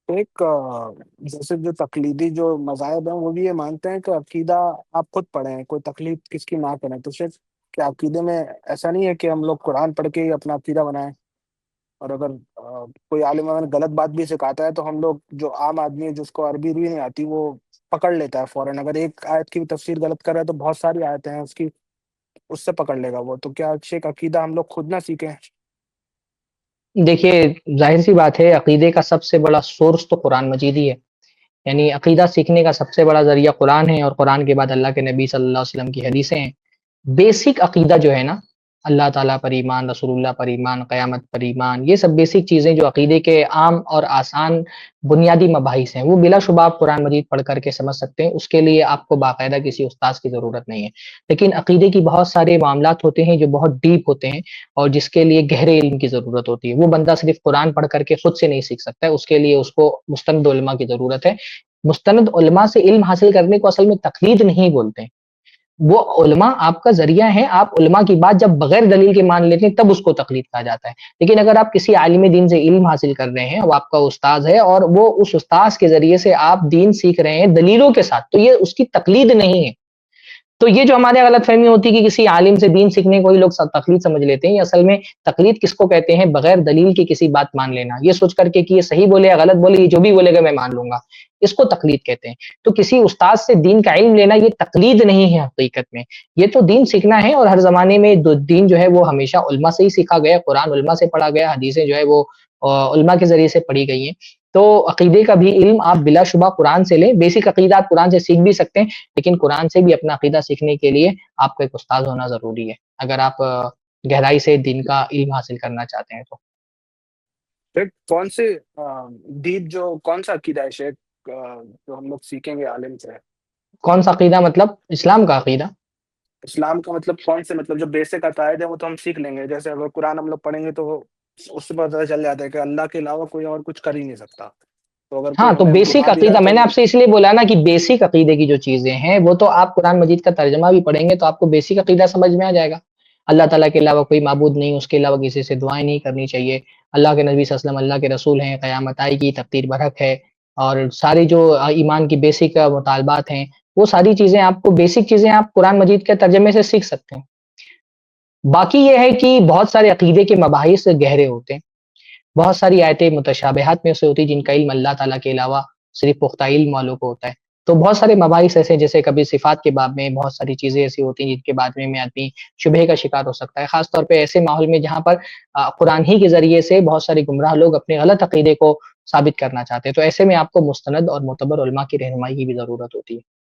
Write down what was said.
ایک جیسے جو تقلیدی جو مذاہب ہیں وہ بھی یہ مانتے ہیں کہ عقیدہ آپ خود پڑھیں، کوئی تقلید کس کی نہ کریں، تو شاید کیا عقیدے میں ایسا نہیں ہے کہ ہم لوگ قرآن پڑھ کے ہی اپنا عقیدہ بنائیں؟ اور اگر کوئی عالم اگر غلط بات بھی سکھاتا ہے تو ہم لوگ جو عام آدمی ہے جس کو عربی بھی نہیں آتی وہ پکڑ لیتا ہے فوراً، اگر ایک آیت کی بھی تفسیر غلط کر رہا ہے تو بہت ساری آیتیں ہیں اس کی، اس سے پکڑ لے گا وہ، تو کیا شیخ عقیدہ ہم لوگ خود نہ سیکھیں؟ دیکھیے، ظاہر سی بات ہے، عقیدے کا سب سے بڑا سورس تو قرآن مجید ہی ہے. یعنی عقیدہ سیکھنے کا سب سے بڑا ذریعہ قرآن ہے، اور قرآن کے بعد اللہ کے نبی صلی اللہ علیہ وسلم کی حدیثیں ہیں. بیسک عقیدہ جو ہے نا، اللہ تعالیٰ پر ایمان، رسول اللہ پر ایمان، قیامت پر ایمان، یہ سب بیسک چیزیں جو عقیدے کے عام اور آسان بنیادی مباحث ہیں، وہ بلا شبہ آپ قرآن مجید پڑھ کر کے سمجھ سکتے ہیں. اس کے لیے آپ کو باقاعدہ کسی استاذ کی ضرورت نہیں ہے. لیکن عقیدے کی بہت سارے معاملات ہوتے ہیں جو بہت ڈیپ ہوتے ہیں، اور جس کے لیے گہرے علم کی ضرورت ہوتی ہے. وہ بندہ صرف قرآن پڑھ کر کے خود سے نہیں سیکھ سکتا ہے، اس کے لیے اس کو مستند علماء کی ضرورت ہے. مستند علماء سے علم حاصل کرنے کو اصل میں تقلید نہیں بولتے ہیں. وہ علماء آپ کا ذریعہ ہیں، آپ علماء کی بات جب بغیر دلیل کے مان لیتے ہیں تب اس کو تقلید کہا جاتا ہے. لیکن اگر آپ کسی عالم دین سے علم حاصل کر رہے ہیں، وہ آپ کا استاذ ہے، اور وہ اس استاذ کے ذریعے سے آپ دین سیکھ رہے ہیں دلیلوں کے ساتھ، تو یہ اس کی تقلید نہیں ہے. تو یہ جو ہمارے غلط فہمی ہوتی ہے کہ کسی عالم سے دین سیکھنے کو ہی لوگ تقلید سمجھ لیتے ہیں، یہ اصل میں تقلید کس کو کہتے ہیں؟ بغیر دلیل کی کسی بات مان لینا، یہ سوچ کر کے کہ یہ صحیح بولے یا غلط بولے، یہ جو بھی بولے گا میں مان لوں گا، اس کو تقلید کہتے ہیں. تو کسی استاد سے دین کا علم لینا یہ تقلید نہیں ہے حقیقت میں. یہ تو دین سیکھنا ہے، اور ہر زمانے میں دین جو ہے وہ ہمیشہ علماء سے ہی سیکھا گیا. قرآن علماء سے پڑھا گیا، حدیثیں جو ہے وہ علماء کے ذریعے سے پڑھی گئی ہیں. تو عقیدے کا بھی علم آپ بلا شبہ قرآن سے لیں. بیسک عقیدہ آپ قرآن سے سیکھ بھی سکتے ہیں، لیکن قرآن سے بھی اپنا عقیدہ سیکھنے کے لیے آپ کا ایک استاد ہونا ضروری ہے، اگر آپ گہرائی سے دین کا علم حاصل کرنا چاہتے ہیں تو. شیخ کون سے دید جو کون سا عقیدہ ہے شیخ جو ہم لوگ سیکھیں گے عالم سے؟ کون سا عقیدہ مطلب؟ اسلام کا عقیدہ. اسلام کا مطلب کون سے، مطلب جو بیسک عقائد ہیں وہ تو ہم سیکھ لیں گے، جیسے اگر قرآن ہم لوگ پڑھیں گے تو اس سے پتہ چل جاتا ہے کہ اللہ کے علاوہ کوئی اور کچھ کر ہی نہیں سکتا، تو اگر ہاں، کوئی تو ہمیں بیسک گھما بھی رہا ہے عقیدہ میں تو نے آپ سے اس لیے بولا نا کہ بیسک عقیدے کی جو چیزیں ہیں وہ تو آپ قرآن مجید کا ترجمہ بھی پڑھیں گے تو آپ کو بیسک عقیدہ سمجھ میں آ جائے گا. اللہ تعالیٰ کے علاوہ کوئی معبود نہیں، اس کے علاوہ کسی سے دعائیں نہیں کرنی چاہیے. اللہ کے نبی صلی اللہ علیہ وسلم اللہ کے رسول ہیں، قیامت آئے گی، تقدیر برحق ہے، اور ساری جو ایمان کی بیسک مطالبات ہیں، وہ ساری چیزیں آپ کو، بیسک چیزیں آپ قرآن مجید کے ترجمے سے سیکھ سکتے ہیں. باقی یہ ہے کہ بہت سارے عقیدے کے مباحث گہرے ہوتے ہیں. بہت ساری آیتیں متشابہات میں سے ہوتی ہیں جن کا علم اللہ تعالیٰ کے علاوہ صرف پختہ علم والوں کو ہوتا ہے. تو بہت سارے مباحث ایسے ہیں، جیسے کبھی صفات کے باب میں بہت ساری چیزیں ایسی ہوتی ہیں جن کے بارے میں آدمی شبہ کا شکار ہو سکتا ہے، خاص طور پہ ایسے ماحول میں جہاں پر قرآن ہی کے ذریعے سے بہت سارے گمراہ لوگ اپنے غلط عقیدے کو ثابت کرنا چاہتے ہیں. تو ایسے میں آپ کو مستند اور معتبر علماء کی رہنمائی کی بھی ضرورت ہوتی ہے.